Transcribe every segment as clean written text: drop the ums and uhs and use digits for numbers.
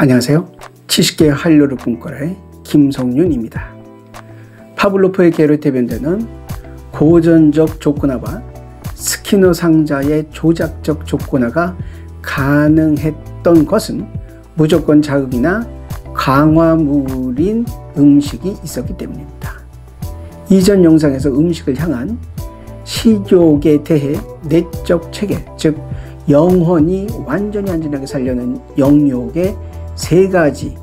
안녕하세요. 70개 한류를 꿈꿔라의 김성윤입니다. 파블로프의 개로 대변되는 고전적 조건화와 스키너 상자의 조작적 조건화가 가능했던 것은 무조건 자극이나 강화물인 음식이 있었기 때문입니다. 이전 영상에서 음식을 향한 식욕에 대해 내적 체계, 즉 영혼이 완전히 안전하게 살려는 영욕의 세 가지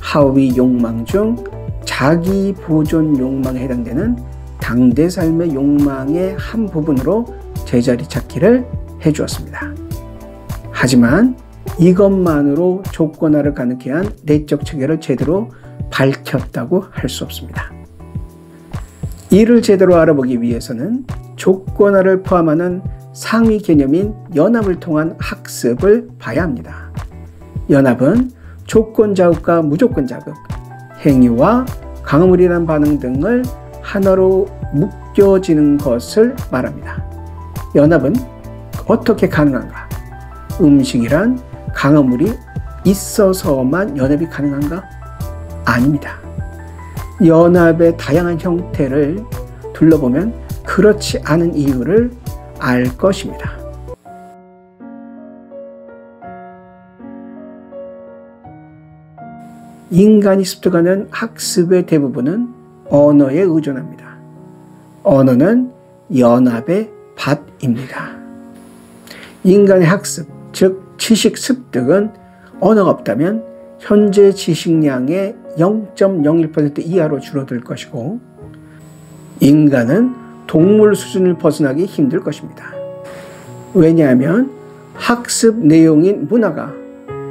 하위 욕망 중 자기 보존 욕망에 해당되는 당대 삶의 욕망의 한 부분으로 제자리 찾기를 해주었습니다. 하지만 이것만으로 조건화를 가능케 한 내적 체계를 제대로 밝혔다고 할 수 없습니다. 이를 제대로 알아보기 위해서는 조건화를 포함하는 상위 개념인 연합을 통한 학습을 봐야 합니다. 연합은 조건 자극과 무조건 자극, 행위와 강화물이란 반응 등을 하나로 묶여지는 것을 말합니다. 연합은 어떻게 가능한가? 음식이란 강화물이 있어서만 연합이 가능한가? 아닙니다. 연합의 다양한 형태를 둘러보면 그렇지 않은 이유를 알 것입니다. 인간이 습득하는 학습의 대부분은 언어에 의존합니다. 언어는 연합의 밭입니다. 인간의 학습, 즉 지식 습득은 언어가 없다면 현재 지식량의 0.01% 이하로 줄어들 것이고 인간은 동물 수준을 벗어나기 힘들 것입니다. 왜냐하면 학습 내용인 문화가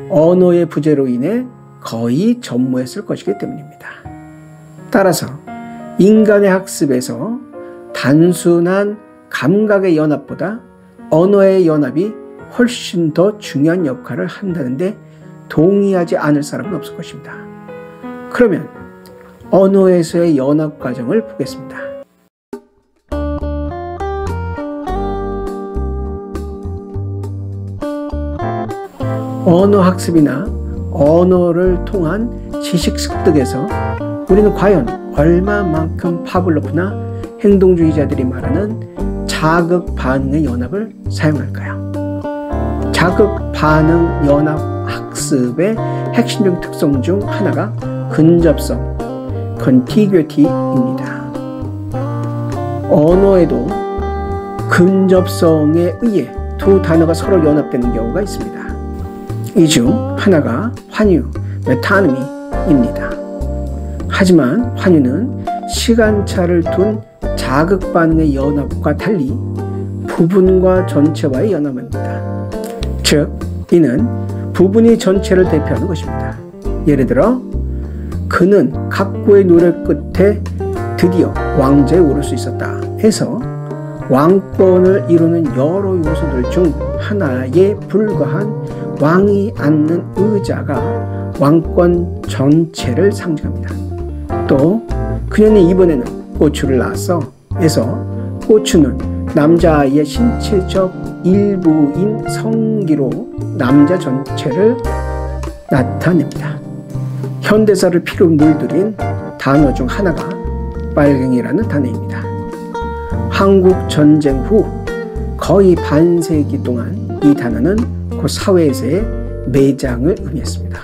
언어의 부재로 인해 거의 전무했을 것이기 때문입니다. 따라서 인간의 학습에서 단순한 감각의 연합보다 언어의 연합이 훨씬 더 중요한 역할을 한다는데 동의하지 않을 사람은 없을 것입니다. 그러면 언어에서의 연합 과정을 보겠습니다. 언어 학습이나 언어를 통한 지식 습득에서 우리는 과연 얼마만큼 파블로프나 행동주의자들이 말하는 자극 반응의 연합을 사용할까요? 자극 반응 연합 학습의 핵심적인 특성 중 하나가 근접성, contiguity입니다. 언어에도 근접성에 의해 두 단어가 서로 연합되는 경우가 있습니다. 이 중 하나가 환유, 메타노미입니다. 하지만 환유는 시간차를 둔 자극 반응의 연합과 달리 부분과 전체와의 연합입니다. 즉, 이는 부분이 전체를 대표하는 것입니다. 예를 들어, 그는 각고의 노력 끝에 드디어 왕좌에 오를 수 있었다 해서 왕권을 이루는 여러 요소들 중 하나에 불과한 왕이 앉는 의자가 왕권 전체를 상징합니다. 또 그녀는 이번에는 고추를 낳았어 해서 고추는 남자아이의 신체적 일부인 성기로 남자 전체를 나타냅니다. 현대사를 피로 물들인 단어 중 하나가 빨갱이라는 단어입니다. 한국 전쟁 후 거의 반세기 동안 이 단어는 그 사회에서의 매장을 의미했습니다.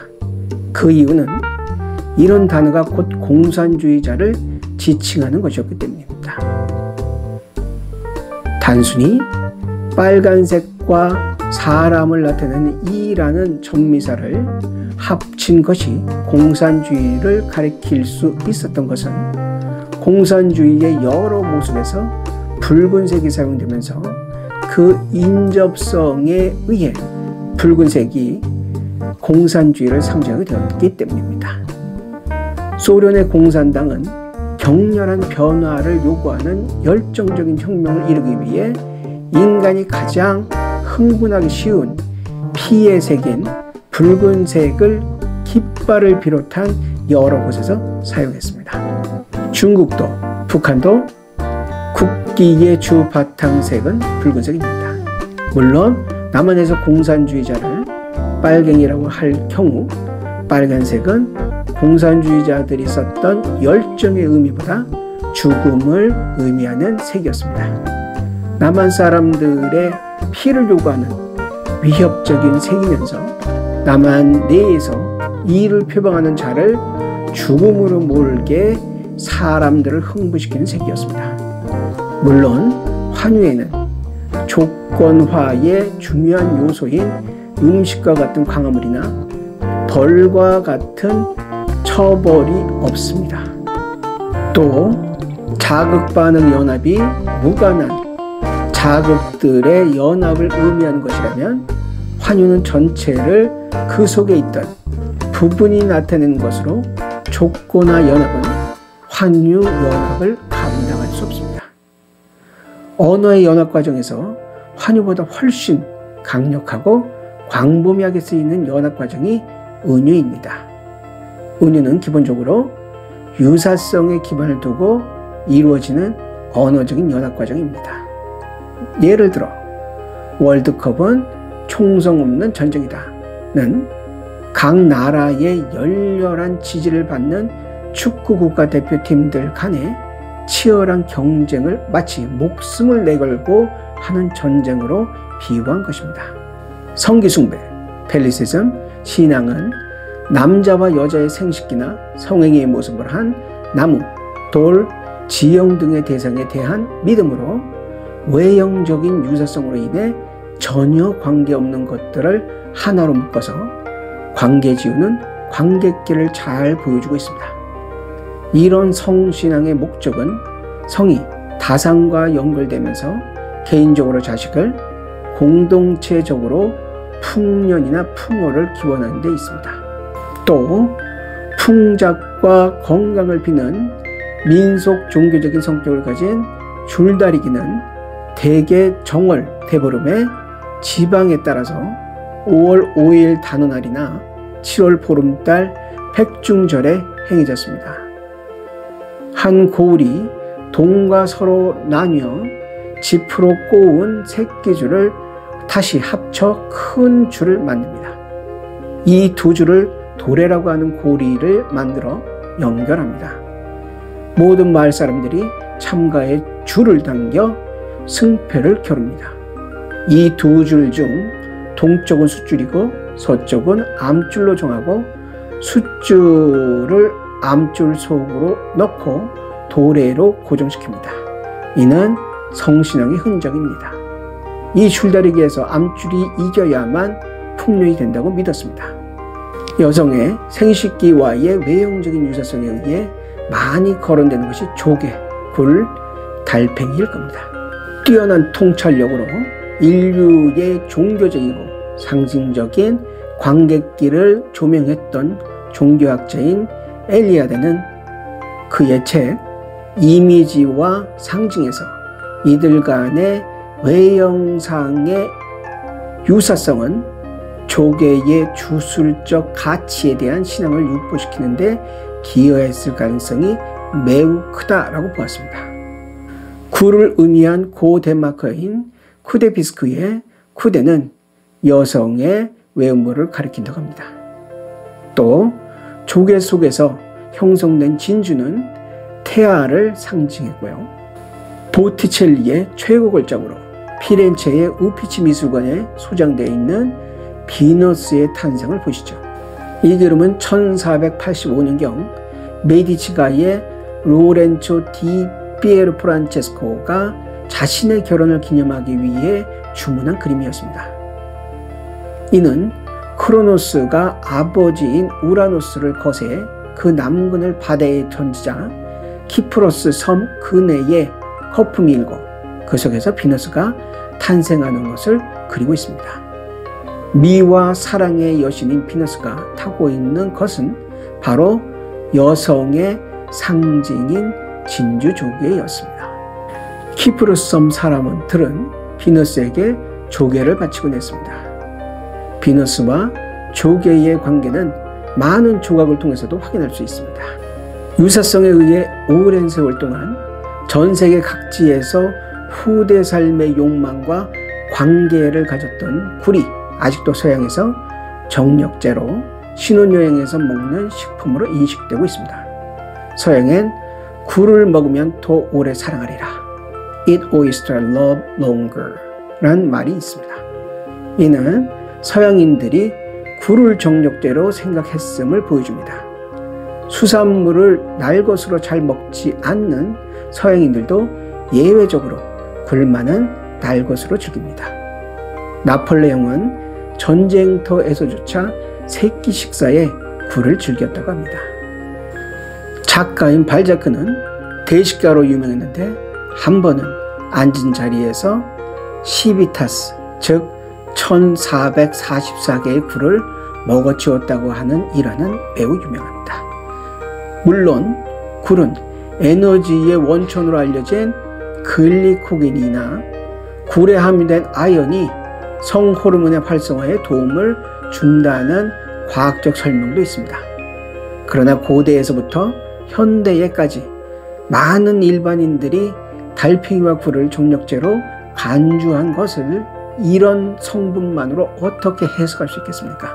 그 이유는 이런 단어가 곧 공산주의자를 지칭하는 것이었기 때문입니다. 단순히 빨간색과 사람을 나타내는 이라는 전미사를 합친 것이 공산주의를 가리킬 수 있었던 것은 공산주의의 여러 모습에서 붉은색이 사용되면서 그 인접성에 의해 붉은색이 공산주의를 상징하게 되었기 때문입니다. 소련의 공산당은 격렬한 변화를 요구하는 열정적인 혁명을 이루기 위해 인간이 가장 흥분하기 쉬운 피의 색인 붉은색을 깃발을 비롯한 여러 곳에서 사용했습니다. 중국도, 북한도 국기의 주 바탕색은 붉은색입니다. 물론 남한에서 공산주의자를 빨갱이라고 할 경우 빨간색은 공산주의자들이 썼던 열정의 의미보다 죽음을 의미하는 색이었습니다. 남한 사람들의 피를 요구하는 위협적인 색이면서 남한 내에서 이의를 표방하는 자를 죽음으로 몰게 사람들을 흥분시키는 색이었습니다. 물론 환유에는 조건화의 중요한 요소인 음식과 같은 광화물이나 벌과 같은 처벌이 없습니다. 또 자극반응 연합이 무관한 자극들의 연합을 의미하는 것이라면 환유는 전체를 그 속에 있던 부분이 나타내는 것으로 조건화 연합은 환유 연합을 감당할 수 없습니다. 언어의 연합 과정에서 환유보다 훨씬 강력하고 광범위하게 쓰이는 연합 과정이 은유입니다. 은유는 기본적으로 유사성에 기반을 두고 이루어지는 언어적인 연합 과정입니다. 예를 들어 월드컵은 총성 없는 전쟁이다는 각 나라의 열렬한 지지를 받는 축구 국가대표팀들 간의 치열한 경쟁을 마치 목숨을 내걸고 하는 전쟁으로 비유한 것입니다. 성기숭배, 펠리시즘, 신앙은 남자와 여자의 생식기나 성행위의 모습을 한 나무, 돌, 지형 등의 대상에 대한 믿음으로 외형적인 유사성으로 인해 전혀 관계없는 것들을 하나로 묶어서 관계지우는 관객기를 잘 보여주고 있습니다. 이런 성신앙의 목적은 성이 다상과 연결되면서 개인적으로 자식을, 공동체적으로 풍년이나 풍어를 기원하는 데 있습니다. 또 풍작과 건강을 비는 민속 종교적인 성격을 가진 줄다리기는 대개 정월 대보름의 지방에 따라서 5월 5일 단오날이나 7월 보름달 백중절에 행해졌습니다. 한 고울이 동과 서로 나뉘어 지프로 꼬운 새끼줄을 다시 합쳐 큰 줄을 만듭니다. 이 두 줄을 도래라고 하는 고리를 만들어 연결합니다. 모든 마을 사람들이 참가에 줄을 당겨 승패를 겨룹니다. 이 두 줄 중 동쪽은 숫줄이고 서쪽은 암줄로 정하고 숫줄을 암줄 속으로 넣고 도래로 고정시킵니다. 이는 성신앙의 흔적입니다. 이 줄다리기에서 암줄이 이겨야만 풍년이 된다고 믿었습니다. 여성의 생식기와의 외형적인 유사성에 의해 많이 거론되는 것이 조개, 굴, 달팽이일 겁니다. 뛰어난 통찰력으로 인류의 종교적이고 상징적인 관객기를 조명했던 종교학자인 엘리아드는 그의 책 이미지와 상징에서 이들 간의 외형상의 유사성은 조개의 주술적 가치에 대한 신앙을 유포시키는 데 기여했을 가능성이 매우 크다라고 보았습니다. 굴을 의미한 고덴마크어인 쿠데비스크의 쿠데는 여성의 외모를 가리킨다고 합니다. 또 조개 속에서 형성된 진주는 태아를 상징했고요. 보티첼리의 최고 걸작으로 피렌체의 우피치 미술관에 소장되어 있는 비너스의 탄생을 보시죠. 이 그림은 1485년경 메디치가의 로렌초 디 피에로 프란체스코가 자신의 결혼을 기념하기 위해 주문한 그림이었습니다. 이는 크로노스가 아버지인 우라노스를 거세해 그 남근을 바다에 던지자 키프로스 섬 근해에 거품이 일고 그 속에서 비너스가 탄생하는 것을 그리고 있습니다. 미와 사랑의 여신인 비너스가 타고 있는 것은 바로 여성의 상징인 진주조개였습니다. 키프로스 섬 사람들은 비너스에게 조개를 바치곤 했습니다. 비너스와 조개의 관계는 많은 조각을 통해서도 확인할 수 있습니다. 유사성에 의해 오랜 세월 동안 전 세계 각지에서 후대 삶의 욕망과 관계를 가졌던 굴이 아직도 서양에서 정력제로 신혼여행에서 먹는 식품으로 인식되고 있습니다. 서양엔 굴을 먹으면 더 오래 사랑하리라. Eat oyster, love longer 라는 말이 있습니다. 이는 서양인들이 굴을 정력제로 생각했음을 보여줍니다. 수산물을 날 것으로 잘 먹지 않는 서양인들도 예외적으로 굴만은 날 것으로 즐깁니다. 나폴레옹은 전쟁터에서조차 세끼 식사에 굴을 즐겼다고 합니다. 작가인 발자크는 대식가로 유명했는데 한 번은 앉은 자리에서 시비타스, 즉 1444개의 굴을 먹어치웠다고 하는 일화는 매우 유명합니다. 물론 굴은 에너지의 원천으로 알려진 글리코겐이나 굴에 함유된 아연이 성호르몬의 활성화에 도움을 준다는 과학적 설명도 있습니다. 그러나 고대에서부터 현대에까지 많은 일반인들이 달팽이와 굴을 정력제로 간주한 것을 이런 성분만으로 어떻게 해석할 수 있겠습니까?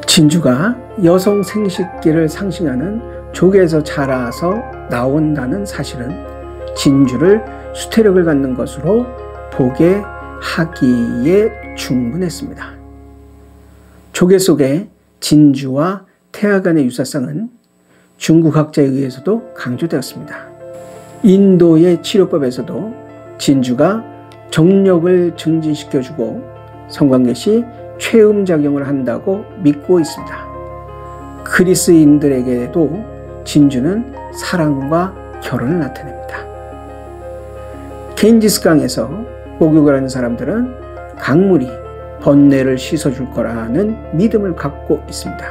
진주가 여성 생식기를 상징하는 족에서 자라서 나온다는 사실은 진주를 수태력을 갖는 것으로 보게 하기에 충분했습니다. 조개 속의 진주와 태아 간의 유사성은 중국 학자에 의해서도 강조되었습니다. 인도의 치료법에서도 진주가 정력을 증진시켜주고 성관계 시 최음작용을 한다고 믿고 있습니다. 그리스인들에게도 진주는 사랑과 결혼을 나타냅니다. 겐지스강에서 목욕을 하는 사람들은 강물이 번뇌를 씻어줄 거라는 믿음을 갖고 있습니다.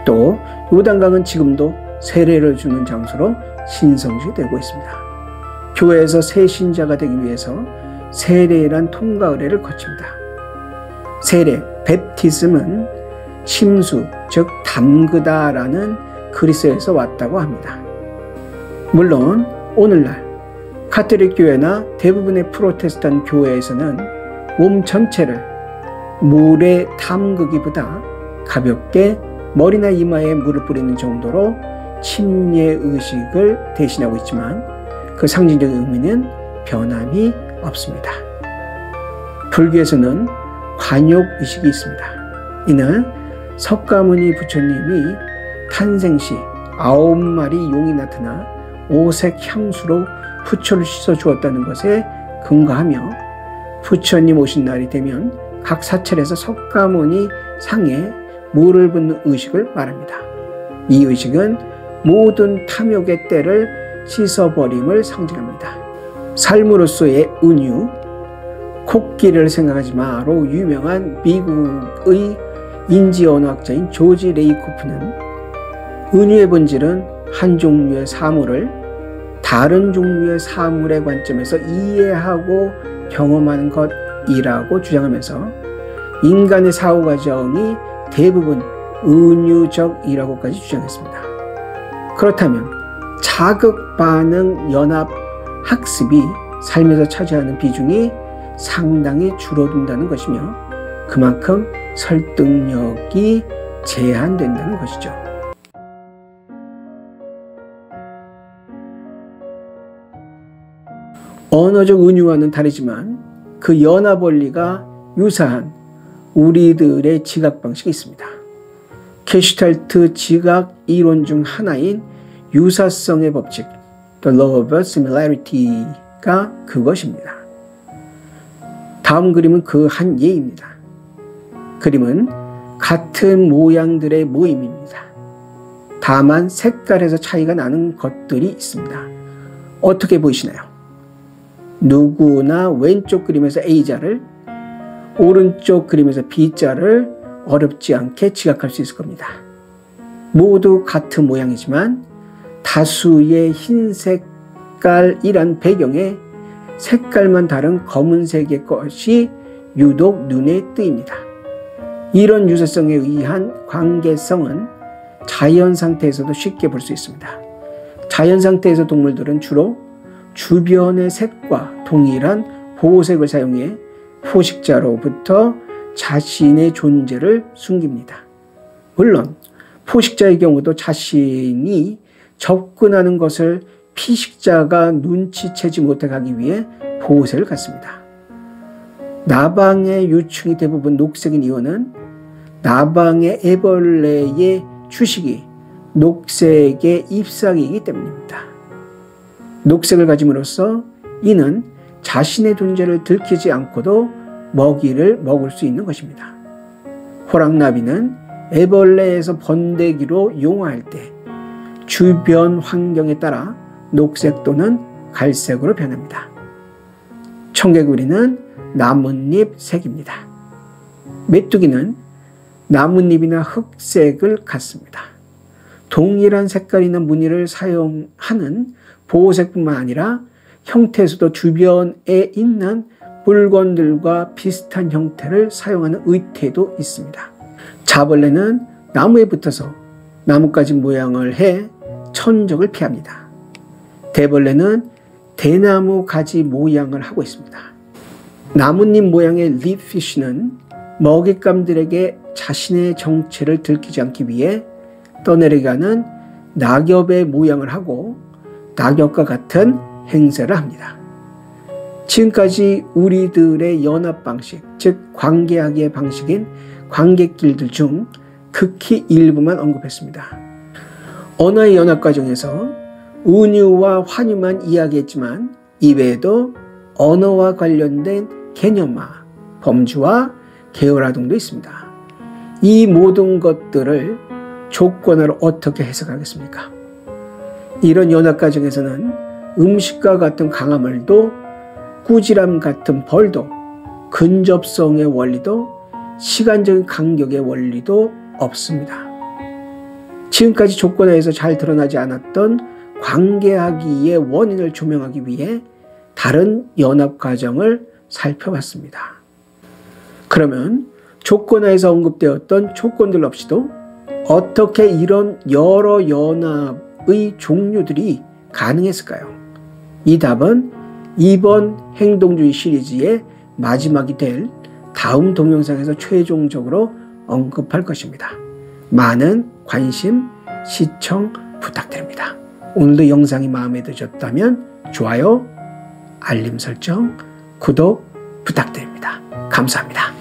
또 요단강은 지금도 세례를 주는 장소로 신성시 되고 있습니다. 교회에서 새 신자가 되기 위해서 세례란 통과 의례를 거칩니다. 세례, 베프티즘은 침수, 즉 담그다라는 그리스에서 왔다고 합니다. 물론 오늘날 가톨릭 교회나 대부분의 프로테스탄 교회에서는 몸 전체를 물에 담그기보다 가볍게 머리나 이마에 물을 뿌리는 정도로 침례 의식을 대신하고 있지만 그 상징적 의미는 변함이 없습니다. 불교에서는 관욕 의식이 있습니다. 이는 석가모니 부처님이 탄생 시 9마리 용이 나타나 오색 향수로 부처를 씻어 주었다는 것에 근거하며 부처님 오신 날이 되면 각 사찰에서 석가모니 상에 물을 붓는 의식을 말합니다. 이 의식은 모든 탐욕의 때를 씻어버림을 상징합니다. 삶으로서의 은유, 코끼리를 생각하지 마로 유명한 미국의 인지언어학자인 조지 레이코프는 은유의 본질은 한 종류의 사물을 다른 종류의 사물의 관점에서 이해하고 경험하는 것이라고 주장하면서 인간의 사고 과정이 대부분 은유적이라고까지 주장했습니다. 그렇다면 자극 반응 연합 학습이 삶에서 차지하는 비중이 상당히 줄어든다는 것이며 그만큼 설득력이 제한된다는 것이죠. 언어적 은유와는 다르지만 그 연합 원리가 유사한 우리들의 지각 방식이 있습니다. 게슈탈트 지각 이론 중 하나인 유사성의 법칙, The Law of Similarity가 그것입니다. 다음 그림은 그 한 예입니다. 그림은 같은 모양들의 모임입니다. 다만 색깔에서 차이가 나는 것들이 있습니다. 어떻게 보이시나요? 누구나 왼쪽 그림에서 A자를, 오른쪽 그림에서 B자를 어렵지 않게 지각할 수 있을 겁니다. 모두 같은 모양이지만 다수의 흰 색깔이란 배경에 색깔만 다른 검은색의 것이 유독 눈에 띄입니다. 이런 유사성에 의한 관계성은 자연 상태에서도 쉽게 볼 수 있습니다. 자연 상태에서 동물들은 주로 주변의 색과 동일한 보호색을 사용해 포식자로부터 자신의 존재를 숨깁니다. 물론 포식자의 경우도 자신이 접근하는 것을 피식자가 눈치채지 못하게 하기 위해 보호색을 갖습니다. 나방의 유충이 대부분 녹색인 이유는 나방의 애벌레의 주식이 녹색의 잎사귀이기 때문입니다. 녹색을 가짐으로써 이는 자신의 존재를 들키지 않고도 먹이를 먹을 수 있는 것입니다. 호랑나비는 애벌레에서 번데기로 용화할 때 주변 환경에 따라 녹색 또는 갈색으로 변합니다. 청개구리는 나뭇잎 색입니다. 메뚜기는 나뭇잎이나 흑색을 갖습니다. 동일한 색깔이나 무늬를 사용하는 보호색뿐만 아니라 형태에서도 주변에 있는 물건들과 비슷한 형태를 사용하는 의태도 있습니다. 자벌레는 나무에 붙어서 나뭇가지 모양을 해 천적을 피합니다. 대벌레는 대나무 가지 모양을 하고 있습니다. 나뭇잎 모양의 립피쉬는 먹잇감들에게 자신의 정체를 들키지 않기 위해 떠내려가는 낙엽의 모양을 하고 낙엽과 같은 행세를 합니다. 지금까지 우리들의 연합 방식, 즉 관계하기의 방식인 관객길들 중 극히 일부만 언급했습니다. 언어의 연합 과정에서 은유와 환유만 이야기했지만 이외에도 언어와 관련된 개념화, 범주와 계열화 등도 있습니다. 이 모든 것들을 조건화로 어떻게 해석하겠습니까? 이런 연합 과정에서는 음식과 같은 강화물도 꾸지람 같은 벌도 근접성의 원리도 시간적인 간격의 원리도 없습니다. 지금까지 조건화에서 잘 드러나지 않았던 관계하기의 원인을 조명하기 위해 다른 연합 과정을 살펴봤습니다. 그러면 조건화에서 언급되었던 조건들 없이도 어떻게 이런 여러 연합의 종류들이 가능했을까요? 이 답은 이번 행동주의 시리즈의 마지막이 될 다음 동영상에서 최종적으로 언급할 것입니다. 많은 관심, 시청 부탁드립니다. 오늘도 영상이 마음에 드셨다면 좋아요, 알림 설정, 구독 부탁드립니다. 감사합니다.